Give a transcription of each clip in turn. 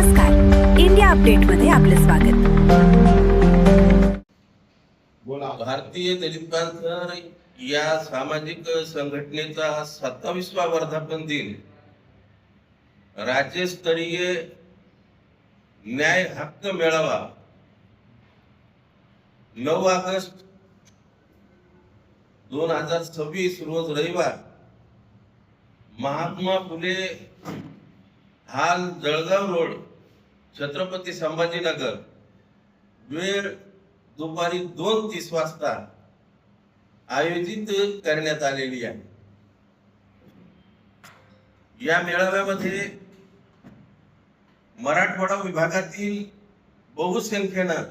नमस्कार, India update मध्ये आपले स्वागत। भारतीय दलित पॅंथर या सामाजिक संघटनेचा 27वा वर्धापन दिन राज्यस्तरीय न्याय हक्क मेळावा 9 ऑगस्ट 2026 रोज रविवार महात्मा फुले हाल जळगाव रोड छत्रपती संभाजीनगर वेळ दुपारी 2:30 वाजता आयोजित करण्यात आलेली आहे। या मेळाव्यामध्ये मराठवाडा विभागातील बहुसंख्येनं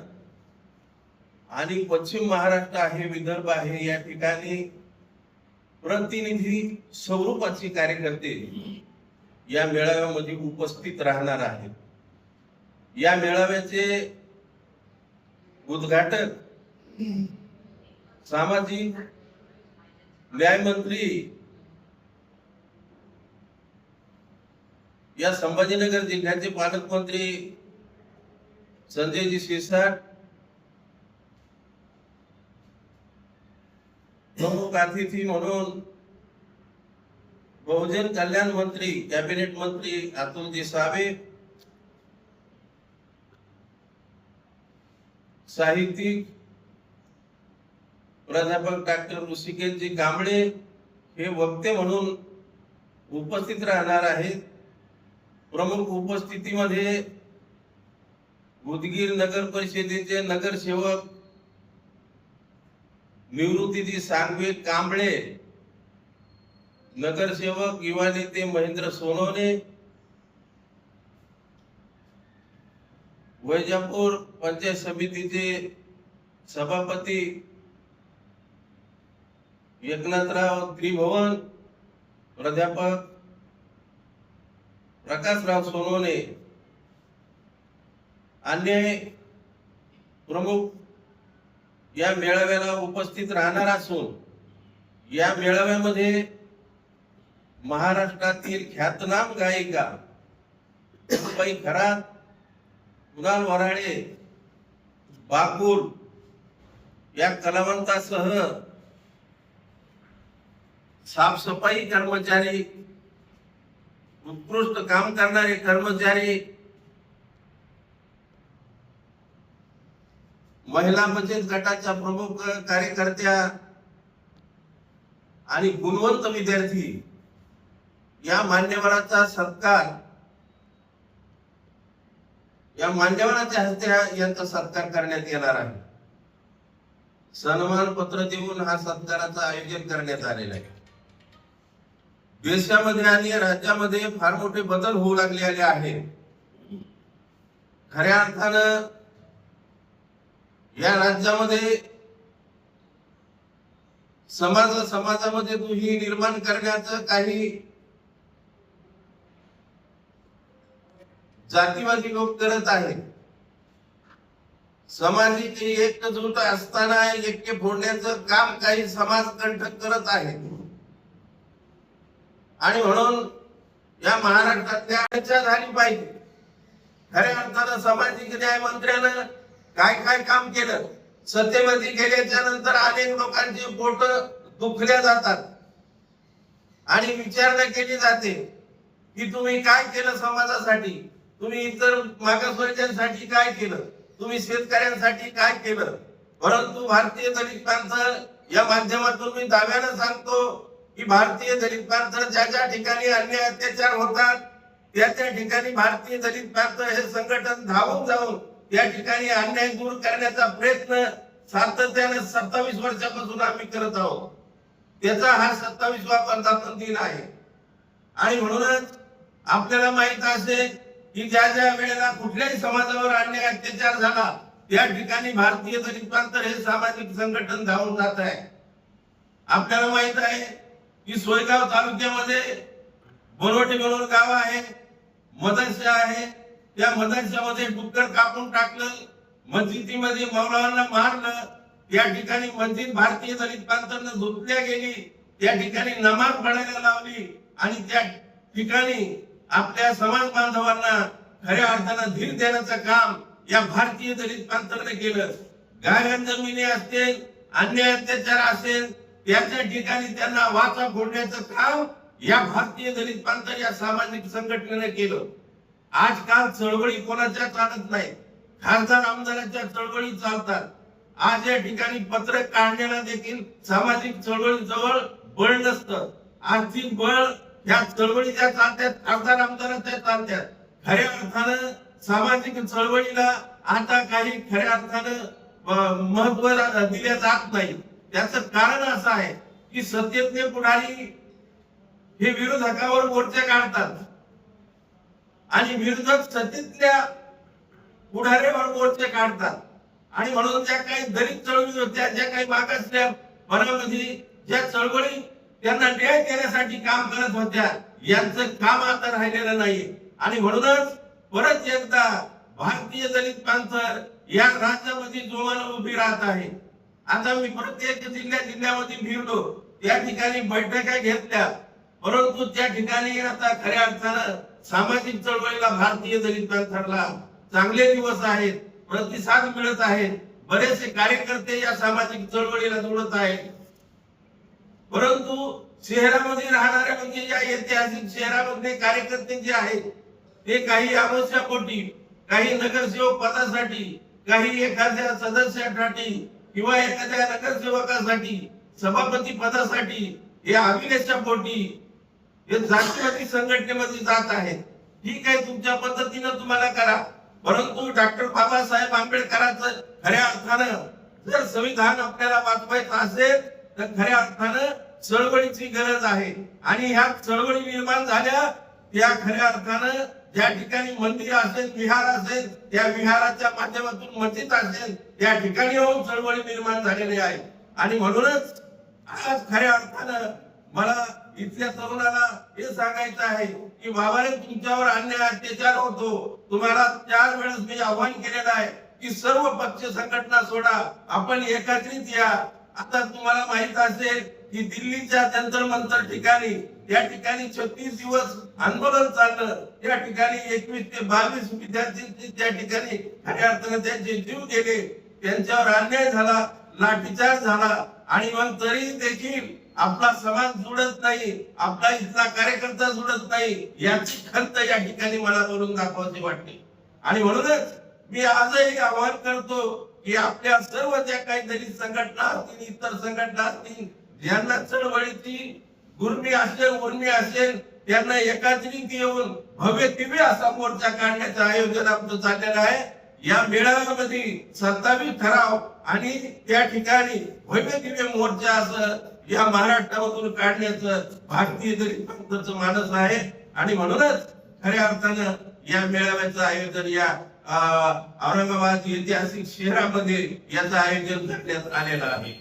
आणि पश्चिम महाराष्ट्र आहे, विदर्भ आहे, या ठिकाणी प्रतिनिधी स्वरूपाचे कार्यकर्ते या मेळाव्यामध्ये उपस्थित राहणार आहेत। या मेळाव्याचे उद्घाटन सामाजिक न्याय मंत्री या संभाजीनगर जिल्ह्याचे पालकमंत्री संजयजी शिरसाट, प्रमुख अतिथी म्हणून बहुजन कल्याण मंत्री कॅबिनेट मंत्री अतुलजी सावे, साहित्यिक प्राध्यापक डॉक्टर ऋषिकेशजी कांबळे हे वक्ते म्हणून उपस्थित राहणार आहेत। प्रमुख उपस्थितीमध्ये उदगीर नगर परिषदेचे नगरसेवक निवृत्तीजी सांगवे कांबळे, नगरसेवक युवा नेते महेंद्र सोनवणे, वैजापूर पंचायत समितीचे सभापती एकनाथराव त्रिभुवन, प्राध्यापक प्रकाशराव सोनवणे, अन्य प्रमुख या मेळाव्याला उपस्थित राहणार असून या मेळाव्यामध्ये महाराष्ट्रातील ख्यातनाम गायिका बाई खरात, कुणाल वराळे, बाकुल या कलावंतासह साफसफाई कर्मचारी, उत्कृष्ट काम करणारे कर्मचारी, महिला बचत गटाच्या प्रमुख कार्यकर्त्या आणि गुणवंत विद्यार्थी या मान्यवरांचा सत्कार या मान्यवरांच्या हस्ते यांचा सत्कार करण्यात येणार आहे। सन्मान पत्र देऊन हा सत्काराचं आयोजन करण्यात आलेलं आहे। देशामध्ये आणि राज्यामध्ये फार मोठे बदल होऊ लागलेले आहेत। खऱ्या अर्थानं या राज्यामध्ये समाजामध्ये दुही निर्माण करण्याचं काही जातीवादी लोक करत आहेत। समाजाची एकजूट असताना ऐक्य फोडण्याचं काम काही समाजकंटक करत आहेत आणि म्हणून या महाराष्ट्रातल्या चर्चा झाली पाहिजे। खऱ्या अर्थानं सामाजिक न्याय मंत्र्यानं काय काय काम केलं, सत्तेमध्ये गेल्याच्या नंतर अनेक लोकांची पोट दुखल्या जातात आणि विचारणा केली जाते की तुम्ही काय केलं समाजासाठी, तुम्ही इतर मागासवर्गीयांसाठी काय केलं, तुम्ही शेतकऱ्यांसाठी काय केलं। परंतु भारतीय दलित पॅंथर या माध्यमातून मी दाव्यानं सांगतो की भारतीय दलित पॅंथर ज्या ज्या ठिकाणी अन्याय अत्याचार होतात त्या ठिकाणी भारतीय दलित पॅंथर हे संघटन धावून जाऊन या ठिकाणी अन्याय दूर करण्याचा प्रयत्न सातत्याने 27 वर्षापासून आम्ही करत आहोत। त्याचा हा 27वा वर्धापन दिन आहे आणि म्हणूनच आपल्याला माहित असेल की ज्या ज्या वेळेला कुठल्याही समाजावर अन्याय अत्याचार झाला त्या ठिकाणी भारतीय दलित पॅंथर हे सामाजिक संघटन धावून जात आहे। आपल्याला माहित आहे की सोयगाव तालुक्यामध्ये बोरवटे म्हणून गाव आहे, मदरसा आहे, त्या मदरशामध्ये डुक्कर कापून टाकलं, मस्जिदीमध्ये मौलाना मारलं, त्या ठिकाणी मस्जिद भारतीय दलित पॅंथरनं धुतल्या गेली, त्या ठिकाणी नमाज पढायला लावली आणि त्या ठिकाणी आपल्या समाज बांधवांना खऱ्या अर्थानं धीर देण्याचं काम या भारतीय दलित पंथाने केलं. गायन जमिनी असतील, अन्याय अत्याचार असेल, त्याच्या ठिकाणी त्यांना वाचा फोडण्याचं काम या भारतीय दलित पंथ या सामाजिक संघटनेने केलं. आजकाल चळवळी कोणाच्या चालत नाही, खासदार आमदारांच्या चळवळी चालतात. आज या ठिकाणी पत्रक काढण्याला देखील सामाजिक चळवळी जवळ बळ नसतं. आर्थिक बळ या चळवळीच्या चालत्यात, खासदार आमदारांच्या चालत्यात. खऱ्या अर्थानं सामाजिक चळवळीला आता काही खऱ्या अर्थानं महत्व दिले जात नाही. त्याचं कारण असं आहे की सत्तेतले पुढारी हे विरोधकावर मोर्चे काढतात आणि विरोधक सत्तेतल्या पुढाऱ्यावर मोर्चे काढतात. आणि म्हणून ज्या काही दलित चळवळी होत्या, ज्या काही मागासल्या वनामध्ये ज्या चळवळी त्यांना न्याय देण्यासाठी काम करत होत्या, यांचं काम आता राहिलेलं नाही. आणि म्हणूनच परत एकदा भारतीय दलित पंथ या राज्यामध्ये जोमानं उभी राहत आहे. आता मी प्रत्येक जिल्ह्यामध्ये फिरलो, त्या ठिकाणी बैठका घेतल्या, परंतु त्या ठिकाणी आता खऱ्या अर्थानं सामाजिक चळवळीला भारतीय दलित पंथाला चांगले दिवस आहेत, प्रतिसाद मिळत आहेत. बरेचसे कार्यकर्ते या सामाजिक चळवळीला जोडत आहेत. परंतु शहरामध्ये राहणारे म्हणजे या ऐतिहासिक शहरामधले कार्यकर्ते जे आहेत ते काही आवश्यकपोटी, काही नगरसेवक पदासाठी, काही एखाद्या सदस्यासाठी किंवा एखाद्या नगरसेवकासाठी, सभापती पदासाठी हे अभिनेच्या पोटी हे जातीवादी संघटनेमध्ये जात आहेत. ठीक आहे, तुमच्या पद्धतीनं तुम्हाला करा, परंतु डॉक्टर बाबासाहेब आंबेडकरांचं खऱ्या अर्थानं जर संविधान आपल्याला वाचवायचं असेल तर खऱ्या अर्थानं चळवळीची गरज आहे. आणि ह्या चळवळी निर्माण झाल्या त्या खऱ्या अर्थानं ज्या ठिकाणी मंदिर असेल, विहार असेल, त्या विहाराच्या माध्यमातून मस्जिद असेल, त्या ठिकाणी येऊन चळवळी निर्माण झालेली आहे. आणि म्हणूनच आज खऱ्या अर्थानं मला इथल्या तरुणाला हे सांगायचं आहे की बाबाने तुमच्यावर अन्याय अत्याचार होतो, तुम्हाला 4 वेळेस मी आव्हान केलेलं आहे की सर्व पक्ष संघटना सोडा, आपण एकत्रित या. आता तुम्हाला माहित असेल की दिल्लीच्या जंतर मंतर ठिकाणी या ठिकाणी 36 दिवस आंदोलन चाललं. त्या ठिकाणी 21 ते 22 विद्यार्थी त्या ठिकाणी खऱ्या अर्थाने त्यांचे जीव गेले, त्यांच्यावर अन्याय झाला, लाठीचार्ज झाला. आणि मग तरी देखील आपला समाज जुळत नाही, आपला इथला कार्यकर्ता जुळत नाही, याची खंत या ठिकाणी मला बोलून दाखवायची वाटते. आणि म्हणूनच मी आजही आवाहन करतो की आपल्या सर्व ज्या काही दलित संघटना असतील, इतर संघटना असतील, ज्यांना चळवळीची गुरमी असेल, उर्मी असेल, त्यांना एकत्रित येऊन भव्य दिव्य असा मोर्चा काढण्याचं आयोजन आपलं चाललेलं आहे. या मेळाव्यामध्ये 27 ठराव आणि त्या ठिकाणी भव्य दिव्य मोर्चा असं या महाराष्ट्रामधून काढण्याचं भारतीय दलित पंथाचं मानस आहे. आणि म्हणूनच खऱ्या अर्थानं या मेळाव्याचं आयोजन या औरंगाबाद ऐतिहासिक शहरामध्ये याचं आयोजन करण्यात आलेलं आहे.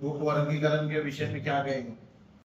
वर्गीकरण के विषय में क्या कहेंगे?